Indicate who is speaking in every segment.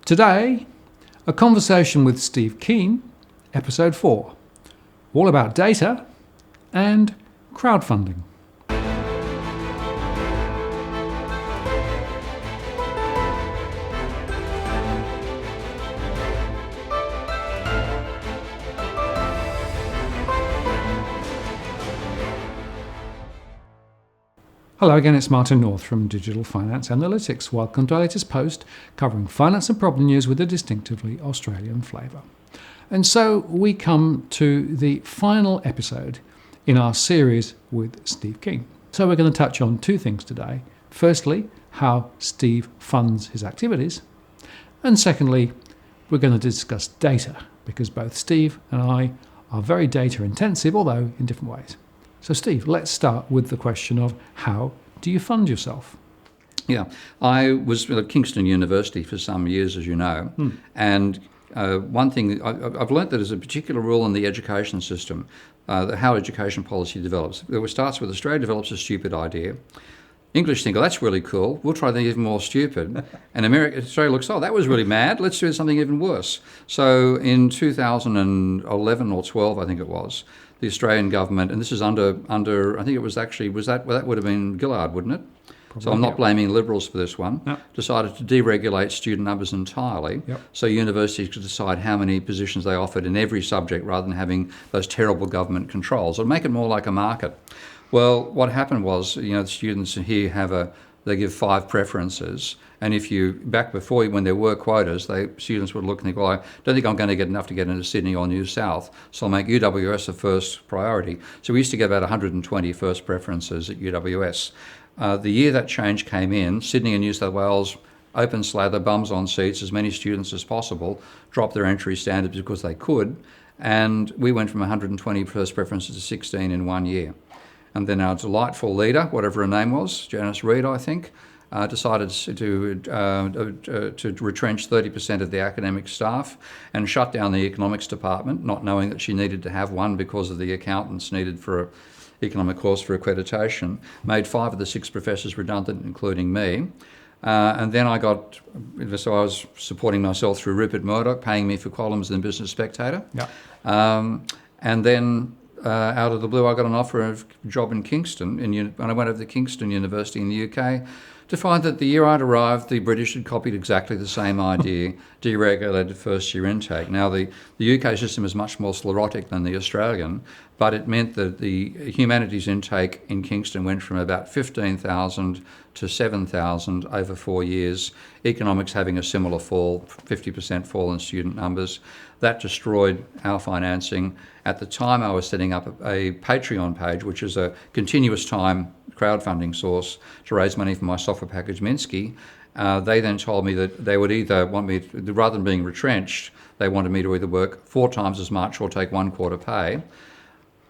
Speaker 1: Today, a conversation with Steve Keen, episode 4, all about data and crowdfunding. Hello again, it's Martin North from Digital Finance Analytics. Welcome to our latest post covering finance and problem news with a distinctively Australian flavour. And so we come to the final episode in our series with Steve Keen. So we're going to touch on two things today. Firstly, how Steve funds his activities. And secondly, we're going to discuss data, because both Steve and I are very data intensive, although in different ways. So Steve, let's start with the question of how do you fund yourself?
Speaker 2: Yeah, I was at Kingston University for some years, as you know, and one thing I've learnt that there's a particular rule in the education system, how education policy develops. It starts with Australia develops a stupid idea. English think, oh, that's really cool, we'll try something even more stupid. And Australia looks, oh, that was really mad, let's do something even worse. So in 2011 or 12, I think it was, the Australian government, and this is under I think it was actually, that would have been Gillard, wouldn't it? Probably, so I'm not blaming Liberals for this one.
Speaker 1: No.
Speaker 2: Decided to deregulate student numbers entirely, so universities could decide how many positions they offered in every subject rather than having those terrible government controls, or make it more like a market. Well, what happened was, the students here they give 5 preferences, and back before when there were quotas, students would look and think, well, I don't think I'm going to get enough to get into Sydney or New South, so I'll make UWS a first priority. So we used to get about 120 first preferences at UWS. The year that change came in, Sydney and New South Wales, open slather, bums on seats, as many students as possible, dropped their entry standards because they could, and we went from 120 first preferences to 16 in 1 year. And then our delightful leader, whatever her name was, Janice Reid, I think, decided to retrench 30% of the academic staff and shut down the economics department, not knowing that she needed to have one because of the accountants needed for an economic course for accreditation, made 5 of the 6 professors redundant, including me. And then I was supporting myself through Rupert Murdoch, paying me for columns in the Business Spectator. And then out of the blue, I got an offer of a job in Kingston, and I went over to Kingston University in the UK to find that the year I'd arrived, the British had copied exactly the same idea, deregulated first-year intake. Now, the UK system is much more sclerotic than the Australian, but it meant that the humanities intake in Kingston went from about 15,000 to 7,000 over 4 years, economics having a similar fall, 50% fall in student numbers. That destroyed our financing. At the time, I was setting up a Patreon page, which is a continuous time crowdfunding source to raise money for my software package Minsky. They then told me that they would either want me, rather than being retrenched, they wanted me to either work 4 times as much or take 1 quarter pay.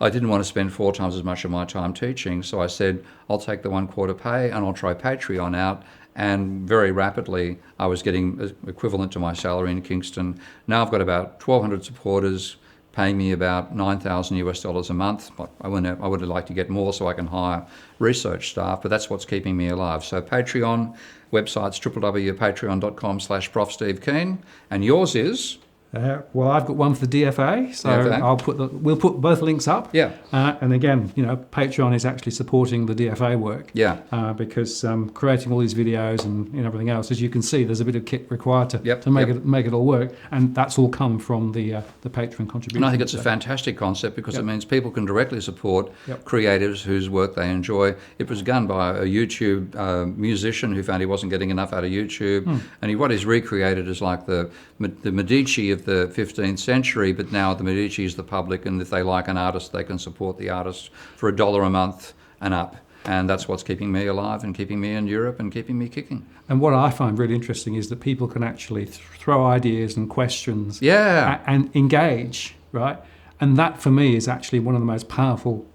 Speaker 2: I didn't want to spend 4 times as much of my time teaching, so I said, I'll take the 1 quarter pay and I'll try Patreon out. And very rapidly, I was getting equivalent to my salary in Kingston. Now I've got about 1,200 supporters paying me about $9,000 a month. I would like to get more so I can hire research staff, but that's what's keeping me alive. So Patreon, website's www.patreon.com/Prof Steve Keen, and yours is?
Speaker 1: Well, I've got one for the DFA, so DFA. We'll put both links up.
Speaker 2: Yeah.
Speaker 1: And again, Patreon is actually supporting the DFA work.
Speaker 2: Yeah.
Speaker 1: Because creating all these videos and everything else, as you can see, there's a bit of kit required to make it all work, and that's all come from the Patreon contribution.
Speaker 2: And I think it's a fantastic concept because it means people can directly support creatives whose work they enjoy. It was done by a YouTube musician who found he wasn't getting enough out of YouTube, and what he's recreated is like the Medici of the 15th century, but now the Medici is the public, and if they like an artist, they can support the artist for $1 a month and up. And that's what's keeping me alive and keeping me in Europe and keeping me kicking.
Speaker 1: And what I find really interesting is that people can actually throw ideas and questions and engage, right? And that, for me, is actually one of the most powerful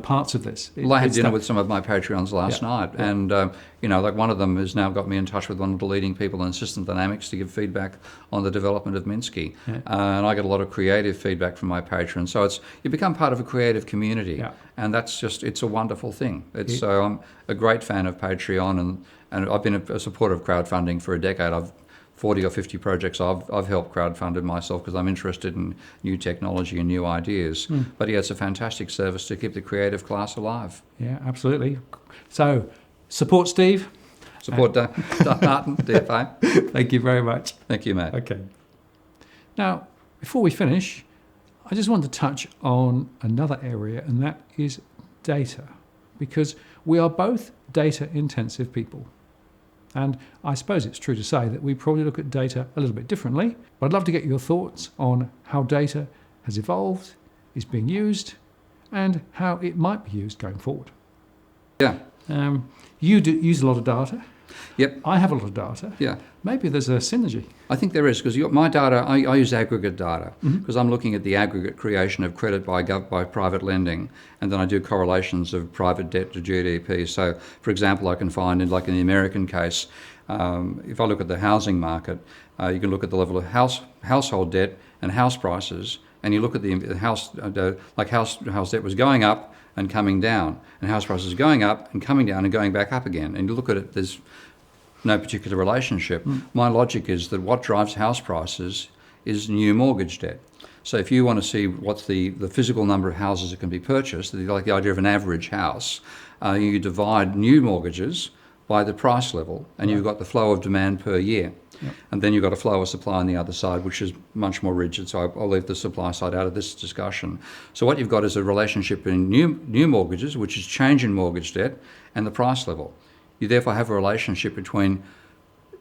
Speaker 1: parts of this.
Speaker 2: Well, I had dinner with some of my Patreons last night, and one of them has now got me in touch with one of the leading people in system dynamics to give feedback on the development of Minsky. And I get a lot of creative feedback from my patrons. So you become part of a creative community, and it's a wonderful thing. I'm a great fan of Patreon, and I've been a supporter of crowdfunding for a decade. I've 40 or 50 projects I've helped crowdfunded myself because I'm interested in new technology and new ideas. But yeah, it's a fantastic service to keep the creative class alive.
Speaker 1: Yeah, absolutely. So, support Steve.
Speaker 2: Support Martin, DFA.
Speaker 1: Thank you very much.
Speaker 2: Thank you, mate.
Speaker 1: Okay. Now, before we finish, I just want to touch on another area, and that is data, because we are both data-intensive people. And I suppose it's true to say that we probably look at data a little bit differently, but I'd love to get your thoughts on how data has evolved, is being used, and how it might be used going forward.
Speaker 2: Yeah.
Speaker 1: You do use a lot of data.
Speaker 2: Yep.
Speaker 1: I have a lot of data.
Speaker 2: Yeah.
Speaker 1: Maybe there's a synergy.
Speaker 2: I think there is, because my data, I use aggregate data, because I'm looking at the aggregate creation of credit by private lending, and then I do correlations of private debt to GDP. So, for example, I can find, in the American case, if I look at the housing market, you can look at the level of household debt and house prices, and you look at the house debt was going up and coming down, and house prices going up and coming down and going back up again. And you look at it, there's no particular relationship. My logic is that what drives house prices is new mortgage debt. So if you want to see what's the physical number of houses that can be purchased, like the idea of an average house, you divide new mortgages by the price level, and you've got the flow of demand per year. Yep. And then you've got a flow of supply on the other side, which is much more rigid. So I'll leave the supply side out of this discussion. So what you've got is a relationship in new mortgages, which is change in mortgage debt, and the price level. You therefore have a relationship between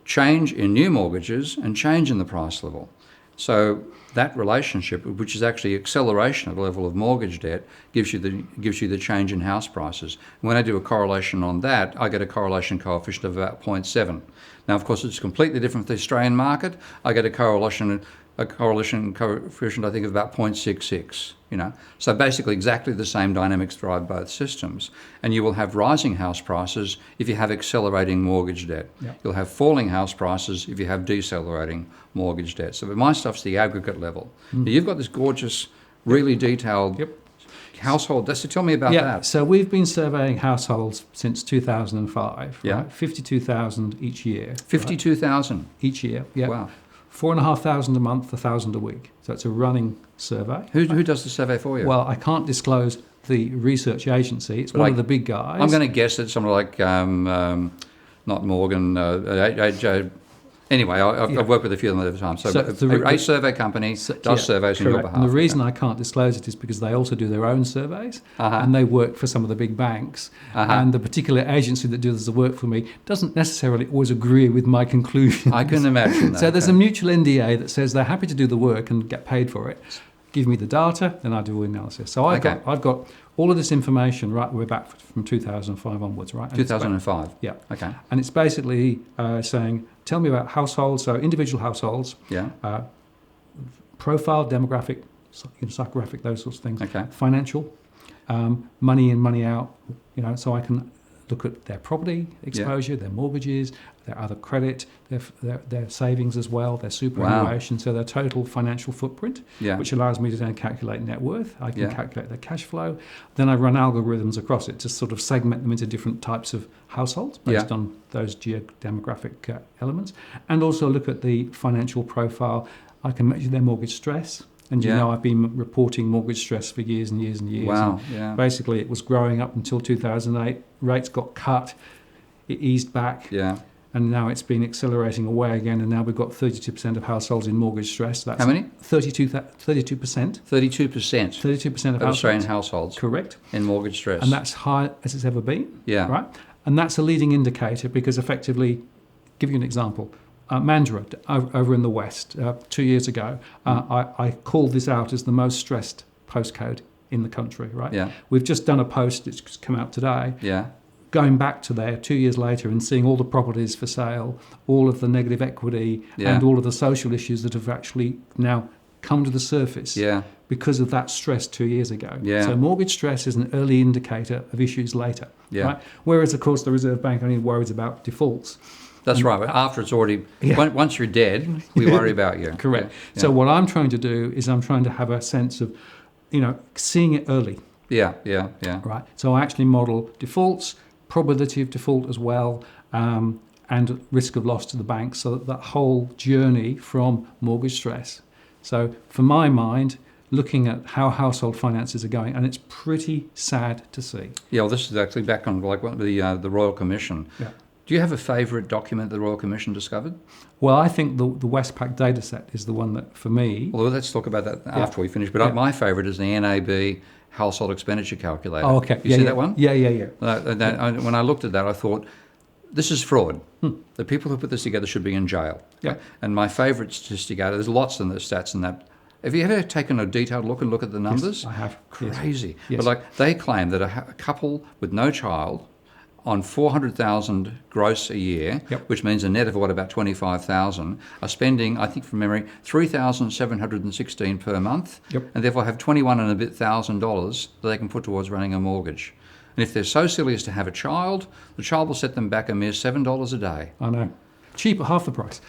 Speaker 2: change in new mortgages and change in the price level. So that relationship, which is actually acceleration of the level of mortgage debt, gives you the change in house prices. When I do a correlation on that, I get a correlation coefficient of about 0.7. Now, of course, it's completely different with the Australian market. I get a correlation coefficient, I think, of about 0.66. So basically exactly the same dynamics drive both systems. And you will have rising house prices if you have accelerating mortgage debt. Yep. You'll have falling house prices if you have decelerating mortgage debt. So my stuff's the aggregate level. Now, you've got this gorgeous, really detailed household. So tell me about that.
Speaker 1: So we've been surveying households since 2005.
Speaker 2: Yeah.
Speaker 1: Right? 52,000 each year.
Speaker 2: 52,000?
Speaker 1: Right? Each year, yeah.
Speaker 2: Wow.
Speaker 1: 4,500 a month, 1,000 a week. So it's a running survey.
Speaker 2: Who does the survey for you?
Speaker 1: Well, I can't disclose the research agency. It's one of the big guys.
Speaker 2: I'm going to guess it's someone like, not Morgan, anyway, I've worked with a few of them over time. So a survey company does surveys on your behalf.
Speaker 1: And the reason I can't disclose it is because they also do their own surveys, and they work for some of the big banks. And the particular agency that does the work for me doesn't necessarily always agree with my conclusions.
Speaker 2: I can imagine that.
Speaker 1: So there's a mutual NDA that says they're happy to do the work and get paid for it. Give me the data, then I do all the analysis. So I've got all of this information, right, we're back from 2005 onwards, right?
Speaker 2: 2005?
Speaker 1: Yeah.
Speaker 2: Okay.
Speaker 1: And it's basically saying, tell me about households, so individual households, profile, demographic, psychographic, those sorts of things, financial, money in, money out, so I can look at their property exposure, their mortgages, their other credit, their savings as well, their superannuation, so their total financial footprint, which allows me to then calculate net worth. I can calculate their cash flow. Then I run algorithms across it to sort of segment them into different types of households based on those demographic elements, and also look at the financial profile. I can measure their mortgage stress. And I've been reporting mortgage stress for years and years and years.
Speaker 2: Wow.
Speaker 1: And basically, it was growing up until 2008. Rates got cut. It eased back.
Speaker 2: Yeah.
Speaker 1: And now it's been accelerating away again. And now we've got 32% of households in mortgage stress. That's
Speaker 2: how many?
Speaker 1: 32%.
Speaker 2: 32%.
Speaker 1: 32% of
Speaker 2: Australian households.
Speaker 1: Correct.
Speaker 2: In mortgage stress.
Speaker 1: And that's high as it's ever been.
Speaker 2: Yeah.
Speaker 1: Right. And that's a leading indicator because effectively, give you an example. Mandurah, over in the West, 2 years ago, I called this out as the most stressed postcode in the country, right?
Speaker 2: Yeah.
Speaker 1: We've just done a post, it's just come out today,
Speaker 2: yeah.
Speaker 1: going back to there 2 years later and seeing all the properties for sale, all of the negative equity, and all of the social issues that have actually now come to the surface because of that stress 2 years ago.
Speaker 2: Yeah.
Speaker 1: So mortgage stress is an early indicator of issues later, right? Whereas, of course, the Reserve Bank only worries about defaults.
Speaker 2: That's right. But after it's already, once you're dead, we worry about you.
Speaker 1: Correct. Yeah. So what I'm trying to do is I'm trying to have a sense of, seeing it early.
Speaker 2: Yeah.
Speaker 1: Right. So I actually model defaults, probability of default as well, and risk of loss to the bank. So that whole journey from mortgage stress. So for my mind, looking at how household finances are going, and it's pretty sad to see.
Speaker 2: Yeah, well, this is actually back on like the Royal Commission.
Speaker 1: Yeah.
Speaker 2: Do you have a favourite document the Royal Commission discovered?
Speaker 1: Well, I think the Westpac data set is the one that, for me...
Speaker 2: Well, let's talk about that after we finish. But my favourite is the NAB Household Expenditure Calculator.
Speaker 1: Oh, okay.
Speaker 2: You see that one?
Speaker 1: Yeah.
Speaker 2: When I looked at that, I thought, this is fraud. The people who put this together should be in jail.
Speaker 1: Yeah.
Speaker 2: And my favourite statistic out of there's lots in the stats in that. Have you ever taken a detailed look at the numbers?
Speaker 1: Yes, I have.
Speaker 2: Crazy.
Speaker 1: Yes.
Speaker 2: But like they claim that a couple with no child on 400,000 gross a year, which means a net of about 25,000, are spending, I think from memory, 3,716 per month, and therefore have 21 and a bit $1,000 that they can put towards running a mortgage. And if they're so silly as to have a child, the child will set them back a mere $7 a day.
Speaker 1: I know. Cheap at half the price.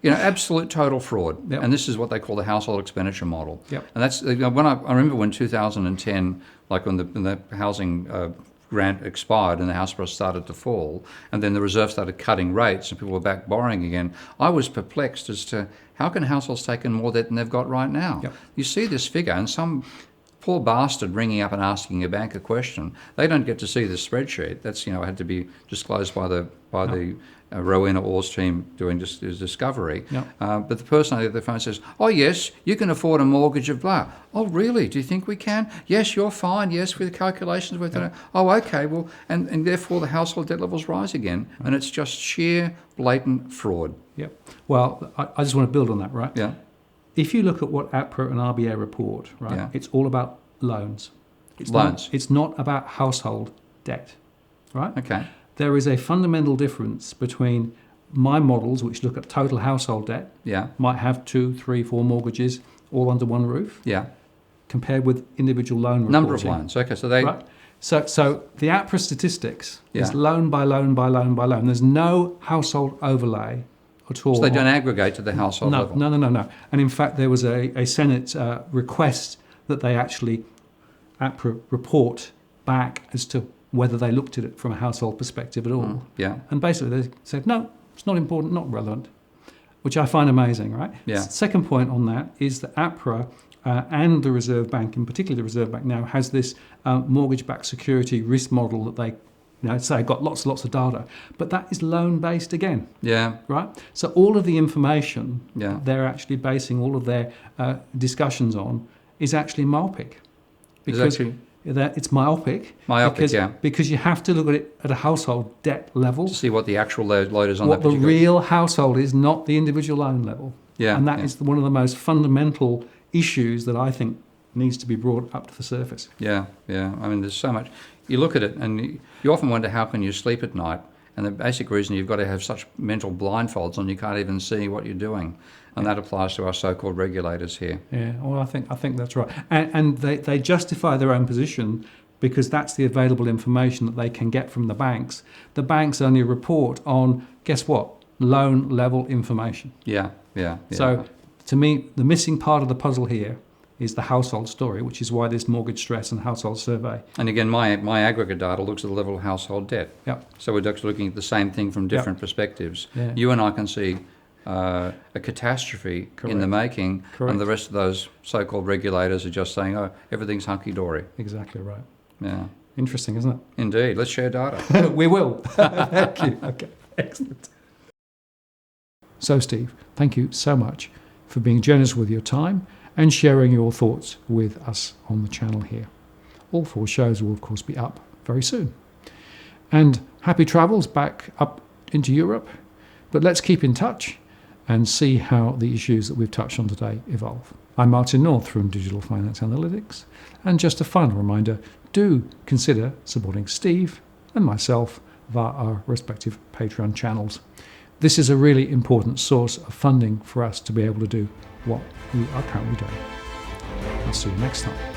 Speaker 2: Absolute total fraud. And this is what they call the household expenditure model. And that's when I remember when 2010, like when the housing grant expired and the house price started to fall, and then the Reserve started cutting rates and people were back borrowing again, I was perplexed as to how can households take in more debt than they've got right now? You see this figure, and some poor bastard ringing up and asking a bank a question, they don't get to see this spreadsheet. That's had to be disclosed by the Rowena Orr's team doing his discovery. But the person on the phone says, oh yes, you can afford a mortgage of blah. Oh really? Do you think we can? Yes, you're fine. Yes, with the calculations we've done. Oh okay, well, and therefore the household debt levels rise again, and it's just sheer blatant fraud.
Speaker 1: Well, I just want to build on that, right? If you look at what APRA and RBA report, right, it's all about loans. It's not about household debt, right?
Speaker 2: Okay.
Speaker 1: There is a fundamental difference between my models, which look at total household debt, might have 2, 3, 4 mortgages all under one roof, compared with individual loan reporting.
Speaker 2: Number of loans. Okay, so they...
Speaker 1: Right? So the APRA statistics is loan by loan by loan by loan. There's no household overlay at all.
Speaker 2: So they don't aggregate to the household level?
Speaker 1: No. And in fact, there was a Senate request that they actually, APRA report back as to whether they looked at it from a household perspective at all. And basically they said, no, it's not important, not relevant, which I find amazing, right? Second point on that is that APRA and the Reserve Bank, in particular the Reserve Bank now, has this mortgage-backed security risk model that they say got lots of data, but that is loan-based again. Right? So all of the information they're actually basing all of their discussions on is actually myopic. Because it's myopic. Because you have to look at it at a household debt level.
Speaker 2: To see what the actual load is on
Speaker 1: what
Speaker 2: that
Speaker 1: the real household is, not the individual loan level. And that is one of the most fundamental issues that I think needs to be brought up to the surface.
Speaker 2: I mean, there's so much. You look at it and you often wonder how can you sleep at night, and the basic reason you've got to have such mental blindfolds on you can't even see what you're doing, and that applies to our so-called regulators here.
Speaker 1: Well, I think that's right, and they justify their own position because that's the available information that they can get from the banks. The banks only report on, guess what, loan level information. So to me, the missing part of the puzzle here is the household story, which is why this mortgage stress and household survey.
Speaker 2: And again, my aggregate data looks at the level of household debt. So we're actually looking at the same thing from different perspectives. You and I can see a catastrophe in the making, and the rest of those so-called regulators are just saying, oh, everything's hunky-dory.
Speaker 1: Exactly right. Interesting, isn't it?
Speaker 2: Indeed. Let's share data.
Speaker 1: We will. Thank you. Okay, excellent. So, Steve, thank you so much for being generous with your time and sharing your thoughts with us on the channel here. All 4 shows will, of course, be up very soon. And happy travels back up into Europe. But let's keep in touch and see how the issues that we've touched on today evolve. I'm Martin North from Digital Finance Analytics. And just a final reminder, do consider supporting Steve and myself via our respective Patreon channels. This is a really important source of funding for us to be able to do what we are currently doing. I'll see you next time.